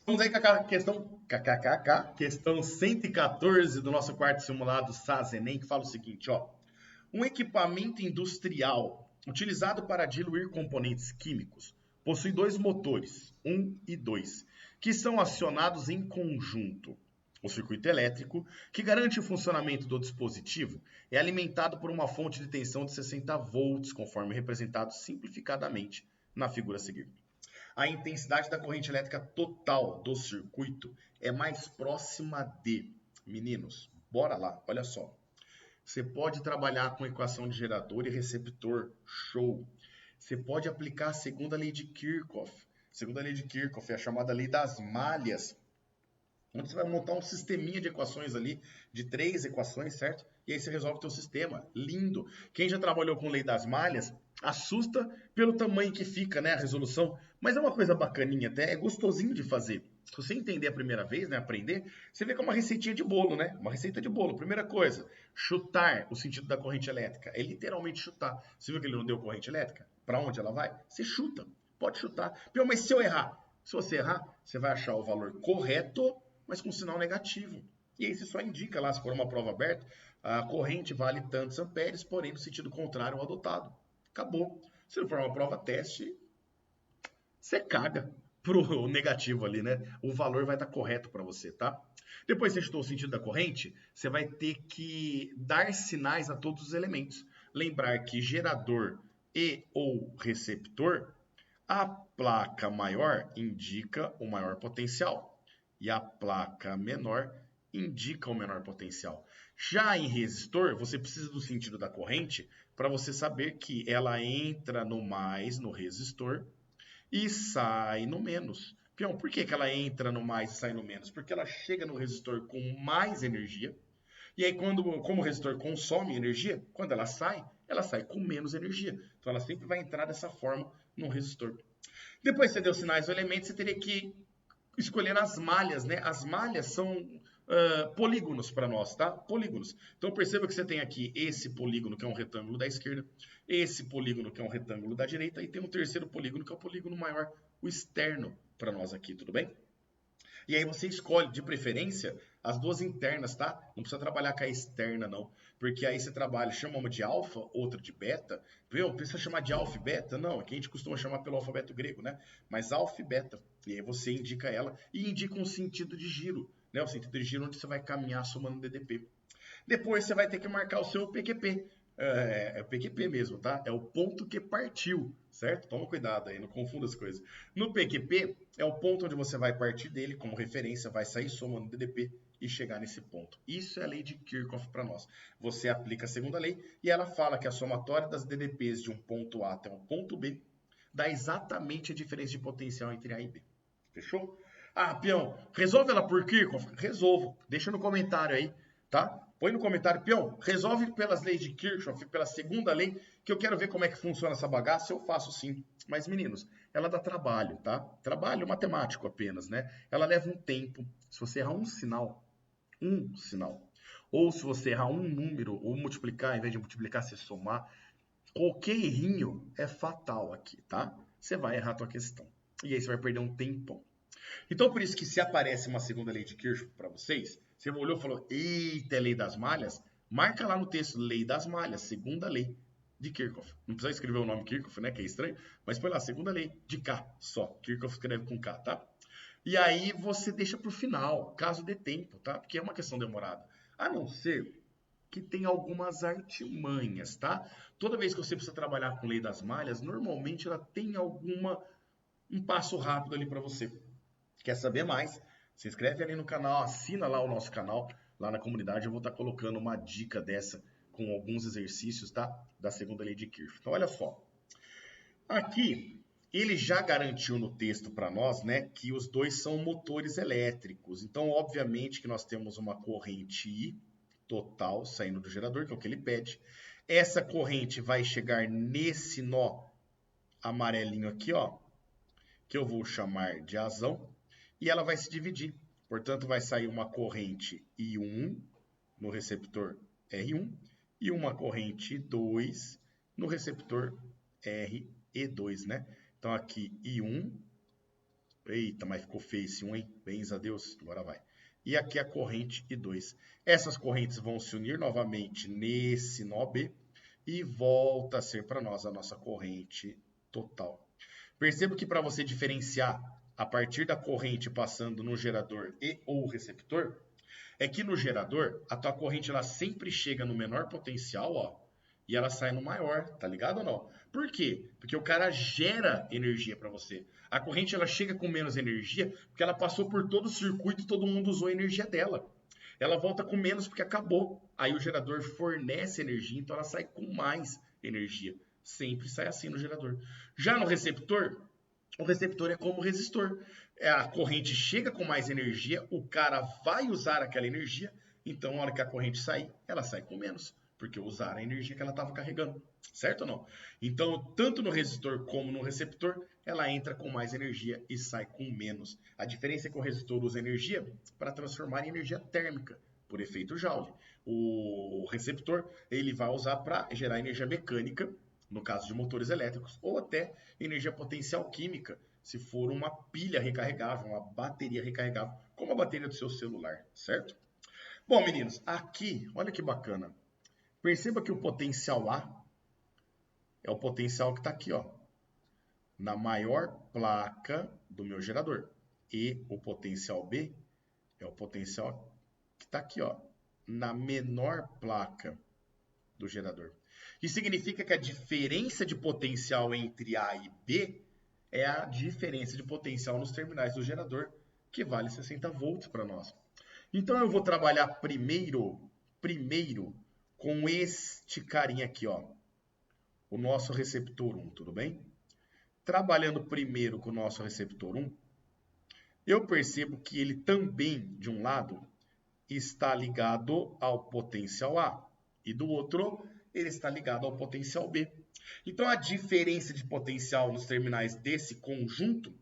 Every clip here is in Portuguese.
Vamos aí com a questão 114 do nosso quarto simulado SAS Enem, que fala o seguinte, ó. Um equipamento industrial utilizado para diluir componentes químicos possui dois motores, 1 e 2, que são acionados em conjunto. O circuito elétrico, que garante o funcionamento do dispositivo, é alimentado por uma fonte de tensão de 60 volts, conforme representado simplificadamente na figura a seguir. A intensidade da corrente elétrica total do circuito é mais próxima de... Meninos, bora lá, olha só. Você pode trabalhar com equação de gerador e receptor, show. Você pode aplicar a segunda lei de Kirchhoff. A segunda lei de Kirchhoff é a chamada lei das malhas, onde você vai montar um sisteminha de equações ali, de 3 equações, certo? E aí você resolve o teu sistema. Lindo. Quem já trabalhou com lei das malhas, assusta pelo tamanho que fica, né, a resolução. Mas é uma coisa bacaninha até, é gostosinho de fazer. Se você entender a primeira vez, né, aprender, você vê que é uma receitinha de bolo, né? Uma receita de bolo. Primeira coisa, chutar o sentido da corrente elétrica. É literalmente chutar. Você viu que ele não deu corrente elétrica? Para onde ela vai? Você chuta. Pode chutar. Mas se eu errar? Se você errar, você vai achar o valor correto, mas com sinal negativo. E aí você só indica lá, se for uma prova aberta, a corrente vale tantos amperes, porém no sentido contrário ao adotado. Acabou. Se não for uma prova teste, você caga pro negativo ali, né? O valor vai estar correto para você, tá? Depois que você estudou o sentido da corrente, você vai ter que dar sinais a todos os elementos. Lembrar que gerador e ou receptor, a placa maior indica o maior potencial e a placa menor indica o menor potencial. Já em resistor, você precisa do sentido da corrente para você saber que ela entra no mais no resistor e sai no menos. Peão, por que ela entra no mais e sai no menos? Porque ela chega no resistor com mais energia, e aí como o resistor consome energia, quando ela sai com menos energia. Então ela sempre vai entrar dessa forma no resistor. Depois que você deu sinais do elemento, você teria que escolher as malhas, né? As malhas são polígonos para nós, tá? Polígonos. Então perceba que você tem aqui esse polígono que é um retângulo da esquerda, esse polígono que é um retângulo da direita e tem um terceiro polígono que é o polígono maior, o externo para nós aqui, tudo bem? E aí você escolhe, de preferência, as duas internas, tá? Não precisa trabalhar com a externa, não. Porque aí você trabalha, chama uma de alfa, outra de beta. Viu? Precisa chamar de alfa e beta? Não, aqui a gente costuma chamar pelo alfabeto grego, né? Mas alfa e beta. E aí você indica ela e indica um sentido de giro, né? O sentido de giro onde você vai caminhar somando DDP. Depois você vai ter que marcar o seu PQP. É o PQP mesmo, tá? É o ponto que partiu, certo? Toma cuidado aí, não confunda as coisas. No PQP, é o ponto onde você vai partir dele como referência, vai sair somando DDP e chegar nesse ponto. Isso é a lei de Kirchhoff para nós. Você aplica a segunda lei e ela fala que a somatória das DDPs de um ponto A até um ponto B dá exatamente a diferença de potencial entre A e B. Fechou? Ah, peão, resolve ela por Kirchhoff? Resolvo. Deixa no comentário aí, tá? Põe no comentário, peão, resolve pelas leis de Kirchhoff, pela segunda lei, que eu quero ver como é que funciona essa bagaça, eu faço sim. Mas, meninos, ela dá trabalho, tá? Trabalho matemático apenas, né? Ela leva um tempo. Se você errar um sinal, ou se você errar um número, ou multiplicar, em vez de multiplicar, você somar, qualquer errinho é fatal aqui, tá? Você vai errar a tua questão. E aí você vai perder um tempão. Então, por isso que se aparece uma segunda lei de Kirchhoff para vocês, você olhou e falou, eita, é lei das malhas? Marca lá no texto, lei das malhas, segunda lei de Kirchhoff. Não precisa escrever o nome Kirchhoff, né, que é estranho, mas põe lá, segunda lei de K, só. Kirchhoff escreve com K, tá? E aí você deixa para o final, caso dê tempo, tá? Porque é uma questão demorada. A não ser que tem algumas artimanhas, tá? Toda vez que você precisa trabalhar com lei das malhas, normalmente ela tem um passo rápido ali para você. Quer saber mais? Se inscreve ali no canal, assina lá o nosso canal, lá na comunidade eu vou estar colocando uma dica dessa com alguns exercícios, tá? Da segunda lei de Kirchhoff. Então olha só. Aqui ele já garantiu no texto para nós, né, que os dois são motores elétricos. Então, obviamente que nós temos uma corrente I total saindo do gerador, que é o que ele pede. Essa corrente vai chegar nesse nó amarelinho aqui, ó, que eu vou chamar de azão, e ela vai se dividir. Portanto, vai sair uma corrente I1 no receptor R1 e uma corrente I2 no receptor RE2, né? Então, aqui I1 Eita, mas ficou feio esse 1, hein? Bens a Deus. Agora vai. E aqui a corrente I2. Essas correntes vão se unir novamente nesse nó B e volta a ser para nós a nossa corrente total. Perceba que para você diferenciar a partir da corrente passando no gerador e ou receptor, é que no gerador a tua corrente ela sempre chega no menor potencial, ó, e ela sai no maior, tá ligado ou não? Por quê? Porque o cara gera energia para você. A corrente ela chega com menos energia porque ela passou por todo o circuito e todo mundo usou a energia dela. Ela volta com menos porque acabou. Aí o gerador fornece energia, então ela sai com mais energia. Sempre sai assim no gerador. Já no receptor, o receptor é como o resistor. A corrente chega com mais energia, o cara vai usar aquela energia, então na hora que a corrente sair, ela sai com menos, porque usaram a energia que ela estava carregando, certo ou não? Então, tanto no resistor como no receptor, ela entra com mais energia e sai com menos. A diferença é que o resistor usa energia para transformar em energia térmica, por efeito Joule. O receptor, ele vai usar para gerar energia mecânica, no caso de motores elétricos, ou até energia potencial química, se for uma pilha recarregável, uma bateria recarregável, como a bateria do seu celular, certo? Bom, meninos, aqui, olha que bacana. Perceba que o potencial A é o potencial que está aqui, ó, na maior placa do meu gerador. E o potencial B é o potencial que está aqui, ó, na menor placa do gerador. Isso significa que a diferença de potencial entre A e B é a diferença de potencial nos terminais do gerador, que vale 60 volts para nós. Então eu vou trabalhar primeiro com este carinha aqui, ó, o nosso receptor 1, tudo bem? Trabalhando primeiro com o nosso receptor 1, eu percebo que ele também, de um lado, está ligado ao potencial A, e do outro, ele está ligado ao potencial B. Então, a diferença de potencial nos terminais desse conjunto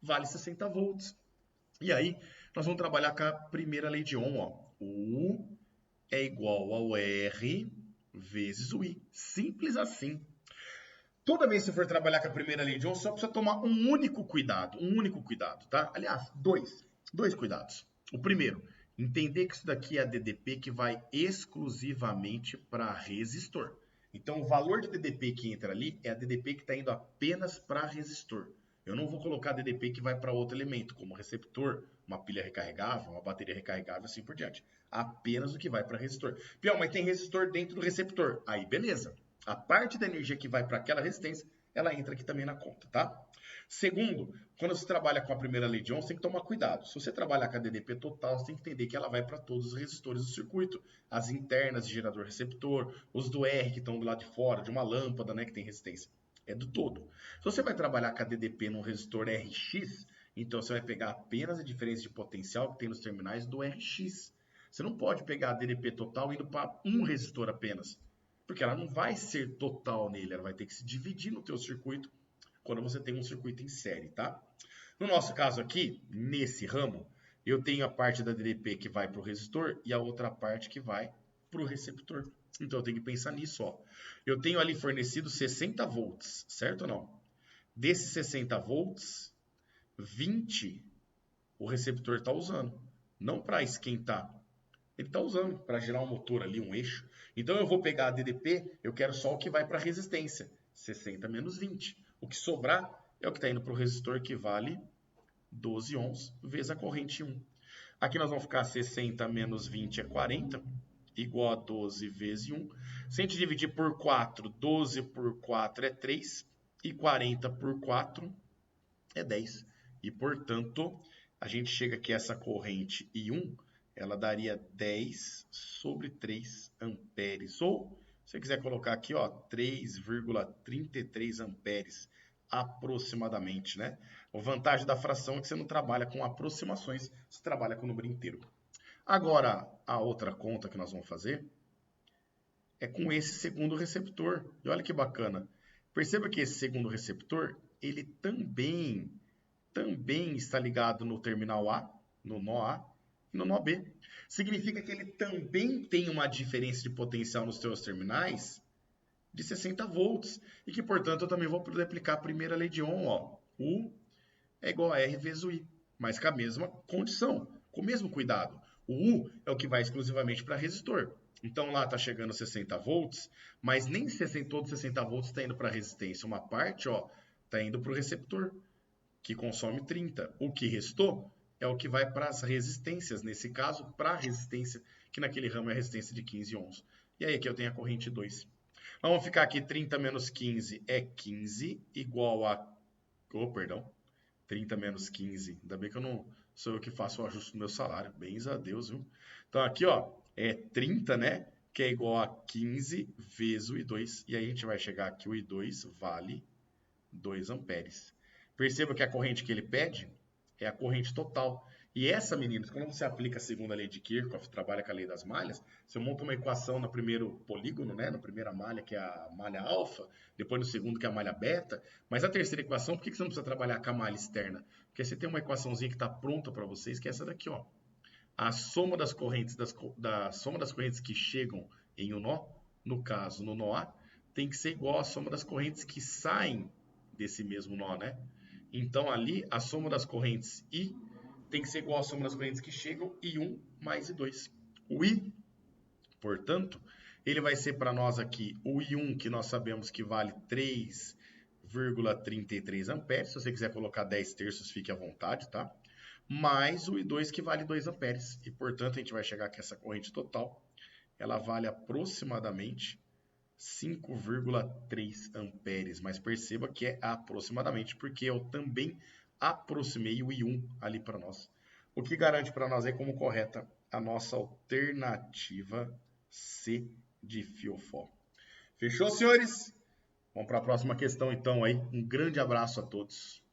vale 60 volts. E aí, nós vamos trabalhar com a primeira lei de Ohm, ó. O U é igual ao R vezes o I. Simples assim. Toda vez que você for trabalhar com a primeira lei de Ohm, só precisa tomar um único cuidado, tá? Aliás, dois cuidados. O primeiro, entender que isso daqui é a DDP que vai exclusivamente para resistor. Então, o valor de DDP que entra ali é a DDP que está indo apenas para resistor. Eu não vou colocar DDP que vai para outro elemento, como receptor, uma pilha recarregável, uma bateria recarregável, assim por diante. Apenas o que vai para resistor. Pior, mas tem resistor dentro do receptor. Aí, beleza. A parte da energia que vai para aquela resistência, ela entra aqui também na conta, tá? Segundo, quando você trabalha com a primeira lei de Ohm, você tem que tomar cuidado. Se você trabalhar com a DDP total, você tem que entender que ela vai para todos os resistores do circuito. As internas de gerador receptor, os do R que estão do lado de fora, de uma lâmpada, né, que tem resistência. É do todo. Se você vai trabalhar com a DDP num resistor RX, então você vai pegar apenas a diferença de potencial que tem nos terminais do RX. Você não pode pegar a DDP total indo para um resistor apenas, porque ela não vai ser total nele, ela vai ter que se dividir no teu circuito quando você tem um circuito em série, tá? No nosso caso aqui, nesse ramo, eu tenho a parte da DDP que vai para o resistor e a outra parte que vai para o receptor. Então eu tenho que pensar nisso, ó. Eu tenho ali fornecido 60 volts, certo ou não? Desses 60 volts, 20 o receptor está usando. Não para esquentar. Ele está usando para gerar um motor ali, um eixo. Então eu vou pegar a DDP, eu quero só o que vai para a resistência. 60 menos 20. O que sobrar é o que está indo para o resistor, que vale 12 ohms vezes a corrente 1. Aqui nós vamos ficar 60 menos 20 é 40, igual a 12 vezes 1. Se a gente dividir por 4, 12 por 4 é 3, e 40 por 4 é 10. E, portanto, a gente chega aqui a essa corrente I1, ela daria 10 sobre 3 amperes. Ou, se você quiser colocar aqui, ó, 3,33 amperes aproximadamente, né? A vantagem da fração é que você não trabalha com aproximações, você trabalha com o número inteiro. Agora, a outra conta que nós vamos fazer é com esse segundo receptor. E olha que bacana. Perceba que esse segundo receptor, ele também está ligado no terminal A, no nó A, e no nó B. Significa que ele também tem uma diferença de potencial nos seus terminais de 60 volts. E que, portanto, eu também vou poder aplicar a primeira lei de Ohm, ó. U é igual a R vezes o I, mas com a mesma condição, com o mesmo cuidado. O U é o que vai exclusivamente para resistor. Então lá está chegando 60 volts, mas nem todos os 60 volts está indo para a resistência. Uma parte está indo para o receptor, que consome 30. O que restou é o que vai para as resistências, nesse caso, para a resistência, que naquele ramo é a resistência de 15 ohms. E aí aqui eu tenho a corrente 2. Vamos ficar aqui, 30 menos 15 é 15, igual a... Oh, perdão. 30 menos 15. Ainda bem que eu não sou eu que faço o ajuste do meu salário. Bens a Deus, viu? Então aqui, é 30, né? Que é igual a 15 vezes o I2. E aí a gente vai chegar aqui, o I2 vale 2 amperes. Perceba que a corrente que ele pede é a corrente total. E essa, meninos, quando você aplica a segunda lei de Kirchhoff, trabalha com a lei das malhas, você monta uma equação no primeiro polígono, né, na primeira malha, que é a malha alfa, depois no segundo, que é a malha beta, mas a terceira equação, por que você não precisa trabalhar com a malha externa? Porque você tem uma equaçãozinha que está pronta para vocês, que é essa daqui, ó. A soma das correntes, soma das correntes que chegam em um nó, no caso, no nó A, tem que ser igual à soma das correntes que saem desse mesmo nó, né? Então, ali, a soma das correntes I tem que ser igual à soma das correntes que chegam, I1 mais I2. O I, portanto, ele vai ser para nós aqui o I1, que nós sabemos que vale 3,33 amperes. Se você quiser colocar 10 terços, fique à vontade, tá? Mais o I2, que vale 2 amperes. E, portanto, a gente vai chegar que essa corrente total, ela vale aproximadamente 5,3 amperes, mas perceba que é aproximadamente, porque eu também aproximei o I1 ali para nós. O que garante para nós aí como correta a nossa alternativa C de fiofó. Fechou, senhores? Vamos para a próxima questão então aí. Um grande abraço a todos.